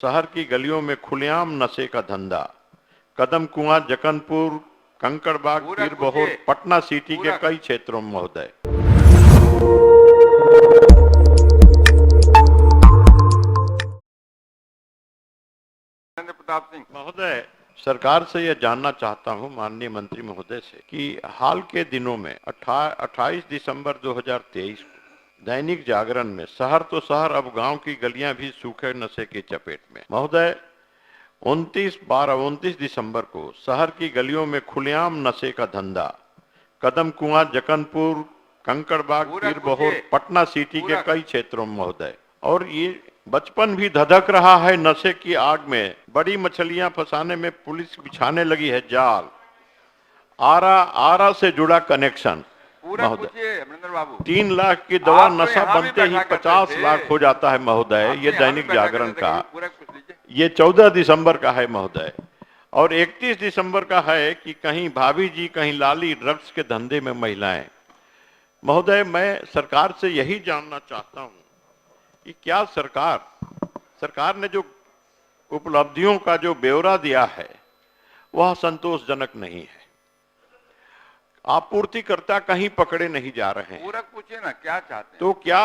शहर की गलियों में खुलेआम नशे का धंधा। कदम कुआं, जकनपुर, कंकड़बाग, पीरबहोर, पटना सिटी के कई क्षेत्रों में महोदय। प्रताप सिंह महोदय, सरकार से यह जानना चाहता हूं माननीय मंत्री महोदय से कि हाल के दिनों में 28 दिसंबर 2023 को दैनिक जागरण में शहर तो शहर अब गांव की गलियां भी सूखे नशे की चपेट में। महोदय, 29 दिसंबर को शहर की गलियों में खुलेआम नशे का धंधा। कदम कुआं, जकनपुर, कंकड़बाग, पीरबहोर, पटना सिटी के कई क्षेत्रों में महोदय। और ये बचपन भी धधक रहा है नशे की आग में। बड़ी मछलियां फंसाने में पुलिस बिछाने लगी है जाल। आरा से जुड़ा कनेक्शन महोदय। 3 लाख की दवा नशा बनते ही 50 लाख हो जाता है महोदय। ये दैनिक जागरण का, ये 14 दिसंबर का है महोदय। और 31 दिसंबर का है कि कहीं भाभी जी, कहीं लाली, ड्रग्स के धंधे में महिलाएं। महोदय, मैं सरकार से यही जानना चाहता हूं कि क्या सरकार ने जो उपलब्धियों का जो ब्यौरा दिया है वह संतोषजनक नहीं है। आपूर्तिकर्ता कहीं पकड़े नहीं जा रहे हैं। पूरा पूछिए ना, क्या चाहते हैं? तो क्या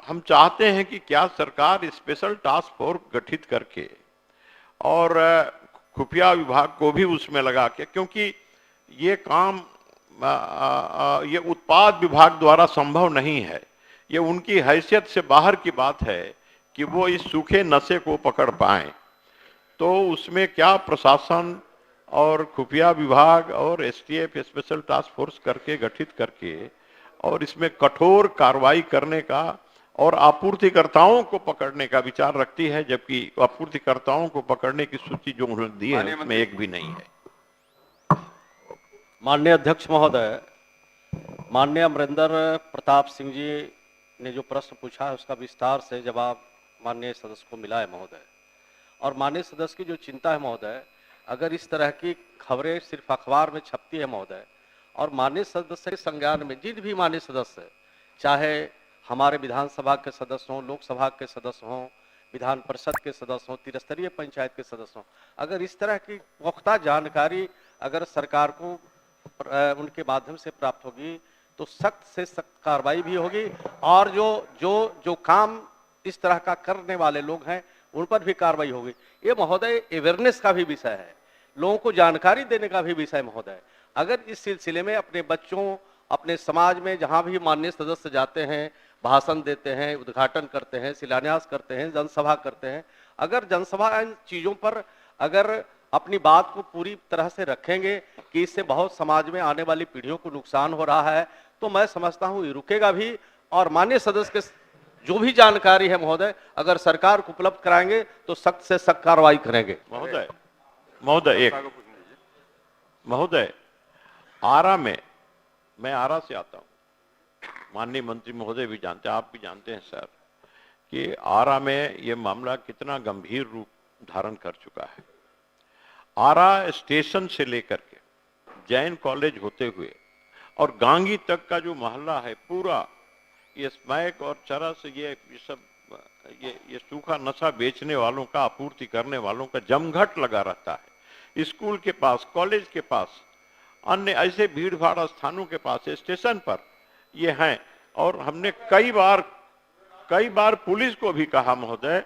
हम चाहते हैं कि क्या सरकार स्पेशल टास्क फोर्स गठित करके और खुफिया विभाग को भी उसमें लगा के, क्योंकि ये काम ये उत्पाद विभाग द्वारा संभव नहीं है। ये उनकी हैसियत से बाहर की बात है कि वो इस सूखे नशे को पकड़ पाएं। तो उसमें क्या प्रशासन और खुफिया विभाग और एसटीएफ स्पेशल टास्क फोर्स करके गठित करके और इसमें कठोर कार्रवाई करने का और आपूर्तिकर्ताओं को पकड़ने का विचार रखती है, जबकि आपूर्तिकर्ताओं को पकड़ने की सूची जो उन्होंने दी है उसमें एक भी नहीं है। माननीय अध्यक्ष महोदय, माननीय अमरिंदर प्रताप सिंह जी ने जो प्रश्न पूछा है उसका विस्तार से जवाब माननीय सदस्य को मिला है महोदय। और माननीय सदस्य की जो चिंता है महोदय, अगर इस तरह की खबरें सिर्फ अखबार में छपती है महोदय, और माननीय सदस्य के संज्ञान में जिन भी माननीय सदस्य, चाहे हमारे विधानसभा के सदस्य हों, लोकसभा के सदस्य हों, विधान परिषद के सदस्य हों, त्रिस्तरीय पंचायत के सदस्य हों, अगर इस तरह की पुख्ता जानकारी अगर सरकार को उनके माध्यम से प्राप्त होगी तो सख्त से सख्त कार्रवाई भी होगी। और जो काम इस तरह का करने वाले लोग हैं उन पर भी कार्रवाई होगी। ये महोदय अवेयरनेस का भी विषय है, लोगों को जानकारी देने का भी विषय महोदय। अगर इस सिलसिले में अपने बच्चों, अपने समाज में जहां भी माननीय सदस्य जाते हैं, भाषण देते हैं, उद्घाटन करते हैं, शिलान्यास करते हैं, जनसभा करते हैं, अगर जनसभा इन चीजों पर अगर अपनी बात को पूरी तरह से रखेंगे कि इससे बहुत समाज में आने वाली पीढ़ियों को नुकसान हो रहा है, तो मैं समझता हूं ये रुकेगा भी। और माननीय सदस्य के जो भी जानकारी है महोदय, अगर सरकार को उपलब्ध कराएंगे तो सख्त से सख्त कार्रवाई करेंगे। महोदय, आरा में, मैं आरा से आता हूं, माननीय मंत्री महोदय भी जानते हैं, आप भी जानते हैं सर, कि आरा में ये मामला कितना गंभीर रूप धारण कर चुका है। आरा स्टेशन से लेकर के जैन कॉलेज होते हुए और गांगी तक का जो मोहल्ला है पूरा, ये स्मैक और चरस, ये सब ये सूखा नशा बेचने वालों का, आपूर्ति करने वालों का जमघट लगा रहता है। स्कूल के पास, कॉलेज के पास, अन्य ऐसे भीड़ भाड़ स्थानों के पास, स्टेशन पर ये हैं। और हमने कई बार पुलिस को भी कहा महोदय,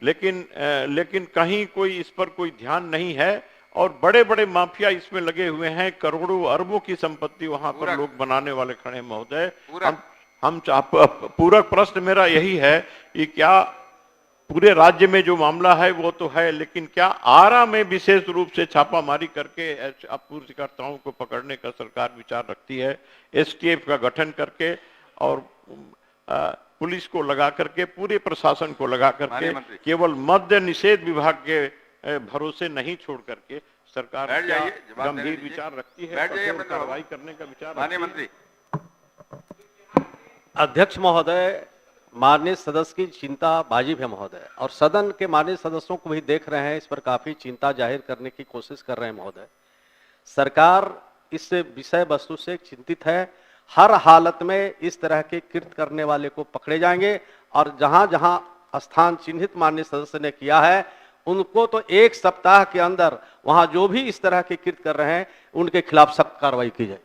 लेकिन कहीं कोई इस पर कोई ध्यान नहीं है। और बड़े बड़े माफिया इसमें लगे हुए हैं, करोड़ों अरबों की संपत्ति वहां पर लोग बनाने वाले खड़े हैं महोदय। पूरक प्रश्न मेरा यही है कि क्या पूरे राज्य में जो मामला है वो तो है, लेकिन क्या आरा में विशेष रूप से छापामारी करके आपूर्तिकर्ताओं को पकड़ने का सरकार विचार रखती है, एसटीएफ का गठन करके और पुलिस को लगा करके, पूरे प्रशासन को लगा करके, केवल मद्य निषेध विभाग के भरोसे नहीं छोड़ करके सरकार गंभीर विचार रखती है, कार्रवाई करने का विचार रखती है। अध्यक्ष महोदय, माननीय सदस्य की चिंता वाजिब है महोदय, और सदन के माननीय सदस्यों को भी देख रहे हैं, इस पर काफी चिंता जाहिर करने की कोशिश कर रहे हैं महोदय। सरकार इस विषय वस्तु से चिंतित है। हर हालत में इस तरह के कृत्य करने वाले को पकड़े जाएंगे, और जहां जहां स्थान चिन्हित माननीय सदस्य ने किया है उनको तो 1 सप्ताह के अंदर वहां जो भी इस तरह के कृत्य कर रहे हैं उनके खिलाफ सख्त कार्रवाई की जाए।